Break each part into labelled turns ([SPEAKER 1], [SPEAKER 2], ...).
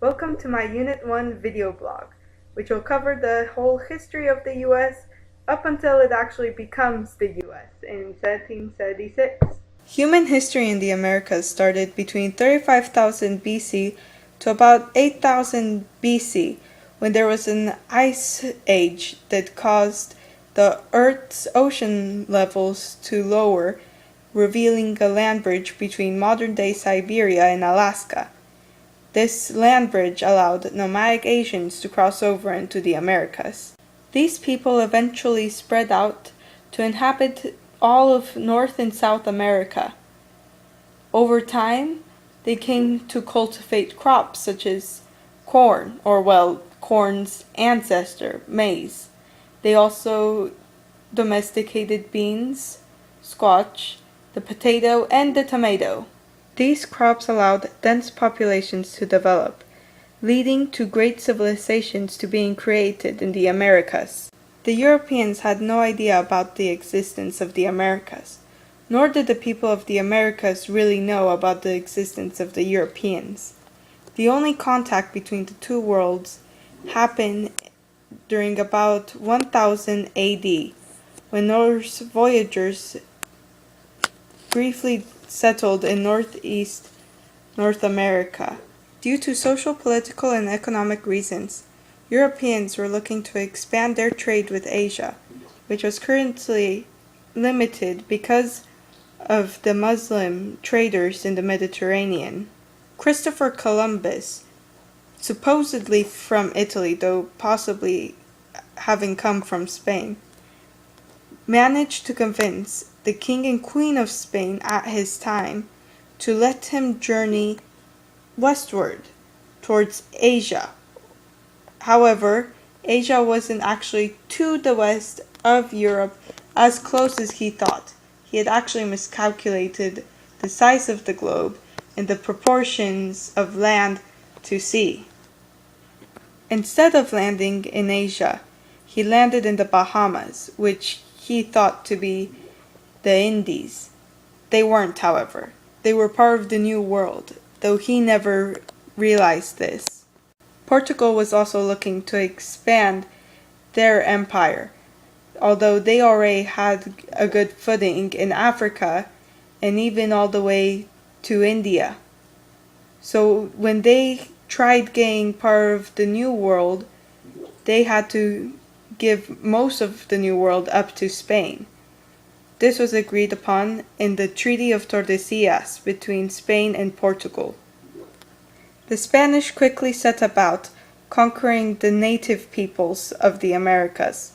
[SPEAKER 1] Welcome to my Unit 1 video blog, which will cover the whole history of the US up until it actually becomes the US in 1776. Human history in the Americas started between 35,000 BC to about 8,000 BC, when there was an ice age that caused the Earth's ocean levels to lower, revealing a land bridge between modern-day Siberia and Alaska. This land bridge allowed nomadic Asians to cross over into the Americas. These people eventually spread out to inhabit all of North and South America. Over time, they came to cultivate crops such as corn, corn's ancestor, maize. They also domesticated beans, squash, the potato, and the tomato. These crops allowed dense populations to develop, leading to great civilizations to being created in the Americas. The Europeans had no idea about the existence of the Americas, nor did the people of the Americas really know about the existence of the Europeans. The only contact between the two worlds happened during about 1000 AD, when Norse voyagers briefly settled in northeast North America. Due to social, political, and economic reasons, Europeans were looking to expand their trade with Asia, which was currently limited because of the Muslim traders in the Mediterranean. Christopher Columbus, supposedly from Italy, though possibly having come from Spain, managed to convince the King and Queen of Spain at his time to let him journey westward towards Asia. However, Asia wasn't actually to the west of Europe as close as he thought. He had actually miscalculated the size of the globe and the proportions of land to sea. Instead of landing in Asia, he landed in the Bahamas, which he thought to be the Indies. They weren't, however. They were part of the New World, though he never realized this. Portugal was also looking to expand their empire, although they already had a good footing in Africa and even all the way to India. So when they tried getting part of the New World, they had to give most of the New World up to Spain. This was agreed upon in the Treaty of Tordesillas between Spain and Portugal. The Spanish quickly set about conquering the native peoples of the Americas.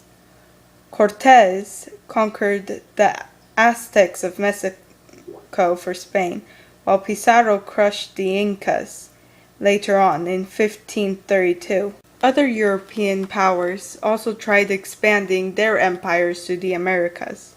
[SPEAKER 1] Cortés conquered the Aztecs of Mexico for Spain, while Pizarro crushed the Incas later on in 1532. Other European powers also tried expanding their empires to the Americas,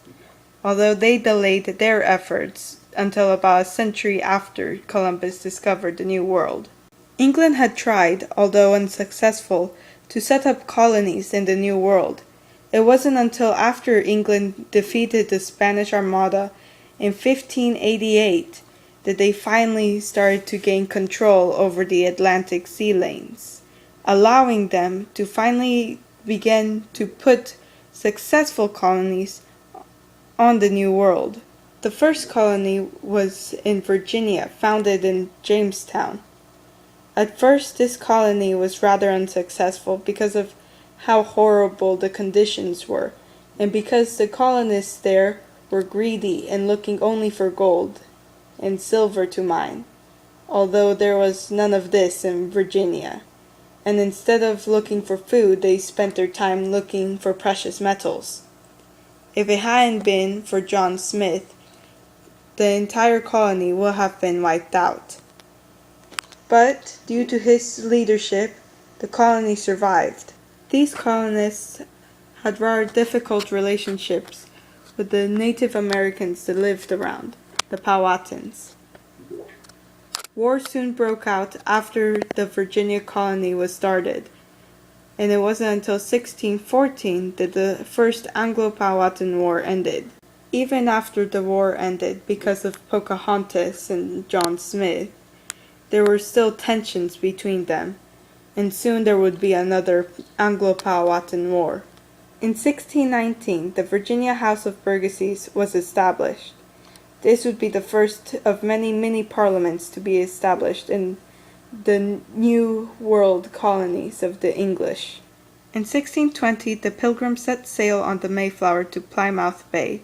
[SPEAKER 1] although they delayed their efforts until about a century after Columbus discovered the New World. England had tried, although unsuccessful, to set up colonies in the New World. It wasn't until after England defeated the Spanish Armada in 1588 that they finally started to gain control over the Atlantic sea lanes, allowing them to finally begin to put successful colonies on the New World. The first colony was in Virginia, founded in Jamestown. At first, this colony was rather unsuccessful because of how horrible the conditions were, and because the colonists there were greedy and looking only for gold and silver to mine, although there was none of this in Virginia. And instead of looking for food, they spent their time looking for precious metals. If it hadn't been for John Smith, the entire colony would have been wiped out. But, due to his leadership, the colony survived. These colonists had rather difficult relationships with the Native Americans that lived around, the Powhatans. War soon broke out after the Virginia colony was started, and it wasn't until 1614 that the First Anglo-Powhatan War ended. Even after the war ended, because of Pocahontas and John Smith, there were still tensions between them, and soon there would be another Anglo-Powhatan War. In 1619, the Virginia House of Burgesses was established. This would be the first of many mini-parliaments to be established in the New World colonies of the English. In 1620, the Pilgrims set sail on the Mayflower to Plymouth Bay,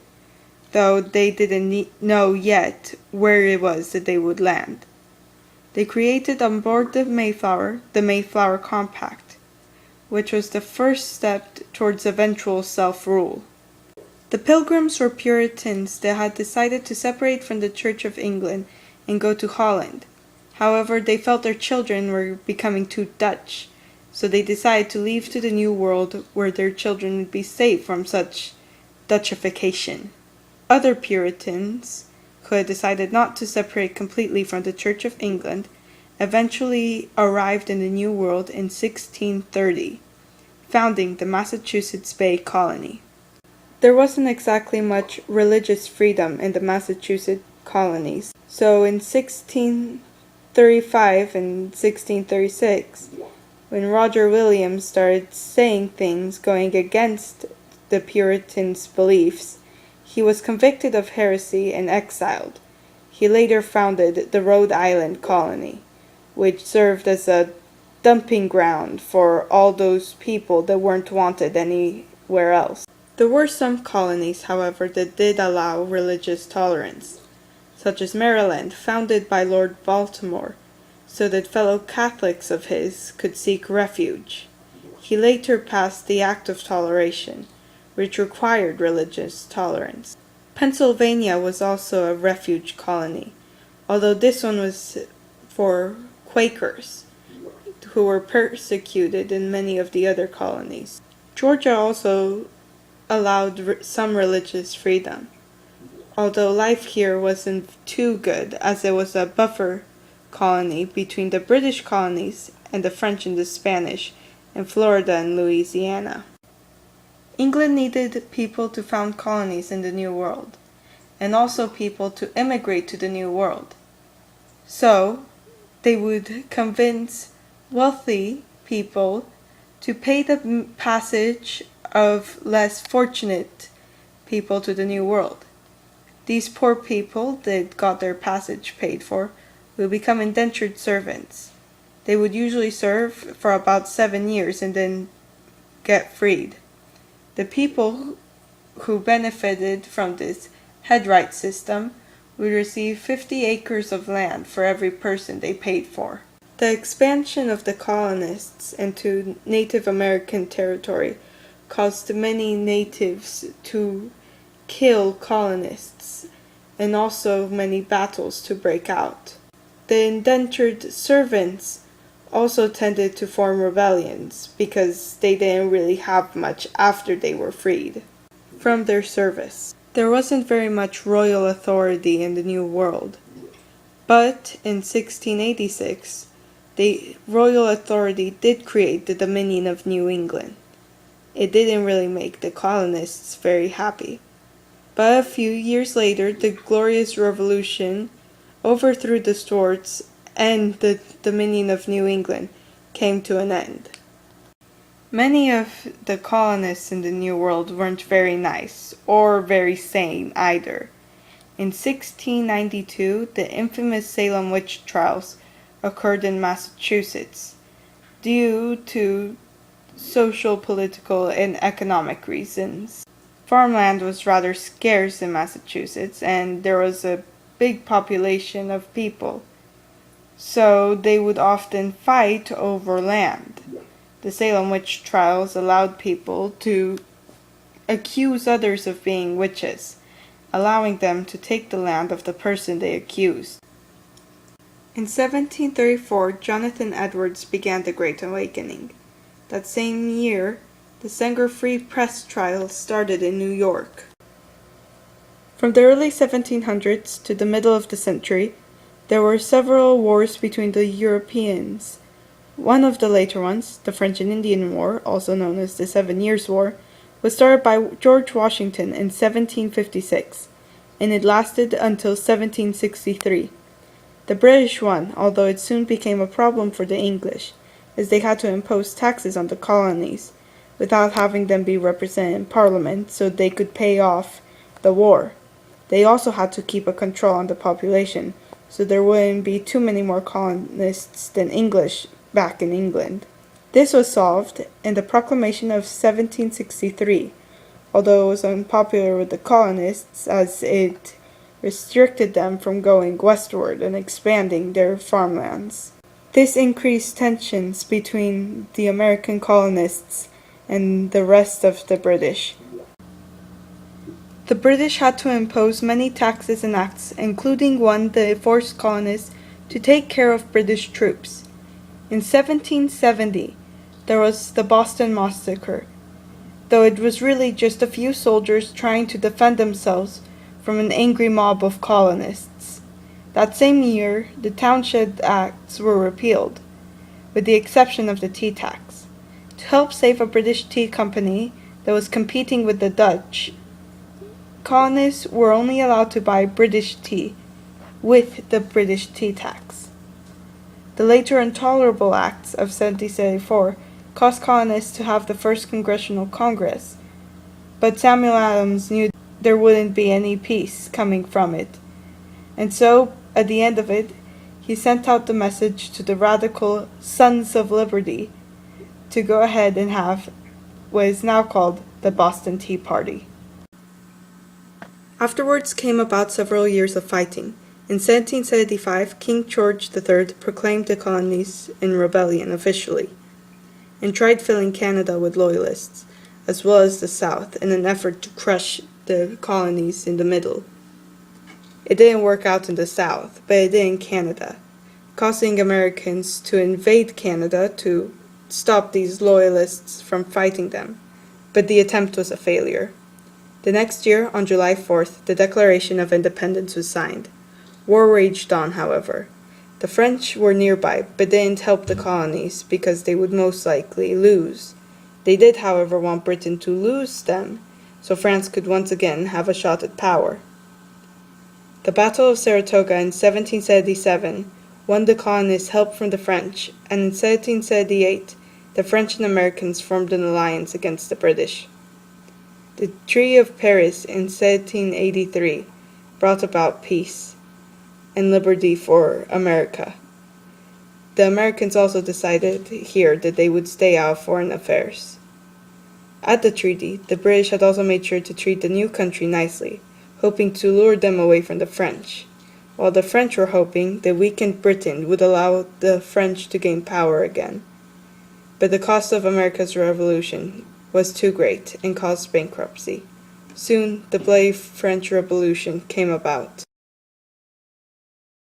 [SPEAKER 1] though they didn't know yet where it was that they would land. They created on board the Mayflower Compact, which was the first step towards eventual self-rule. The Pilgrims were Puritans that had decided to separate from the Church of England and go to Holland. However, they felt their children were becoming too Dutch, so they decided to leave to the New World where their children would be safe from such Dutchification. Other Puritans, who had decided not to separate completely from the Church of England, eventually arrived in the New World in 1630, founding the Massachusetts Bay Colony. There wasn't exactly much religious freedom in the Massachusetts colonies, so in 1635 and 1636, when Roger Williams started saying things going against the Puritans' beliefs, he was convicted of heresy and exiled. He later founded the Rhode Island colony, which served as a dumping ground for all those people that weren't wanted anywhere else. There were some colonies, however, that did allow religious tolerance, such as Maryland, founded by Lord Baltimore, so that fellow Catholics of his could seek refuge. He later passed the Act of Toleration, which required religious tolerance. Pennsylvania was also a refuge colony, although this one was for Quakers, who were persecuted in many of the other colonies. Georgia also allowed some religious freedom, although life here wasn't too good, as it was a buffer colony between the British colonies and the French and the Spanish in Florida and Louisiana. England needed people to found colonies in the New World, and also people to immigrate to the New World. So, they would convince wealthy people to pay the passage of less fortunate people to the New World. These poor people that got their passage paid for will become indentured servants. They would usually serve for about 7 years and then get freed. The people who benefited from this headright system would receive 50 acres of land for every person they paid for. The expansion of the colonists into Native American territory caused many natives to kill colonists, and also many battles to break out. The indentured servants also tended to form rebellions because they didn't really have much after they were freed from their service. There wasn't very much royal authority in the New World, but in 1686, the royal authority did create the Dominion of New England. It didn't really make the colonists very happy. But a few years later, the Glorious Revolution overthrew the Stuarts and the Dominion of New England came to an end. Many of the colonists in the New World weren't very nice, or very sane either. In 1692, the infamous Salem witch trials occurred in Massachusetts due to social, political, and economic reasons. Farmland was rather scarce in Massachusetts, and there was a big population of people, so they would often fight over land. The Salem witch trials allowed people to accuse others of being witches, allowing them to take the land of the person they accused. In 1734, Jonathan Edwards began the Great Awakening. That same year, the Sanger Free Press trial started in New York. From the early 1700s to the middle of the century, there were several wars between the Europeans. One of the later ones, the French and Indian War, also known as the 7 Years' War, was started by George Washington in 1756, and it lasted until 1763. The British won, although it soon became a problem for the English, as they had to impose taxes on the colonies, without having them be represented in Parliament so they could pay off the war. They also had to keep a control on the population, so there wouldn't be too many more colonists than English back in England. This was solved in the Proclamation of 1763, although it was unpopular with the colonists as it restricted them from going westward and expanding their farmlands. This increased tensions between the American colonists and the rest of the British. The British had to impose many taxes and acts, including one that forced colonists to take care of British troops. In 1770, there was the Boston Massacre, though it was really just a few soldiers trying to defend themselves from an angry mob of colonists. That same year, the Townshend Acts were repealed, with the exception of the tea tax, to help save a British tea company that was competing with the Dutch. Colonists were only allowed to buy British tea with the British tea tax. The later Intolerable Acts of 1774 caused colonists to have the first Congressional Congress, but Samuel Adams knew there wouldn't be any peace coming from it, and so, at the end of it, he sent out the message to the radical Sons of Liberty to go ahead and have what is now called the Boston Tea Party. Afterwards came about several years of fighting. In 1775, King George III proclaimed the colonies in rebellion officially, and tried filling Canada with loyalists, as well as the South, in an effort to crush the colonies in the middle. It didn't work out in the South, but it did in Canada, causing Americans to invade Canada to stop these loyalists from fighting them, but the attempt was a failure. The next year, on July 4th, the Declaration of Independence was signed. War raged on, however. The French were nearby, but didn't help the colonies because they would most likely lose. They did, however, want Britain to lose them, so France could once again have a shot at power. The Battle of Saratoga in 1777 won the colonists help from the French, and in 1778, the French and Americans formed an alliance against the British. The Treaty of Paris in 1783 brought about peace and liberty for America. The Americans also decided here that they would stay out of foreign affairs. At the treaty, the British had also made sure to treat the new country nicely, hoping to lure them away from the French, while the French were hoping that weakened Britain would allow the French to gain power again. But the cost of America's revolution was too great and caused bankruptcy. Soon, the bloody French Revolution came about.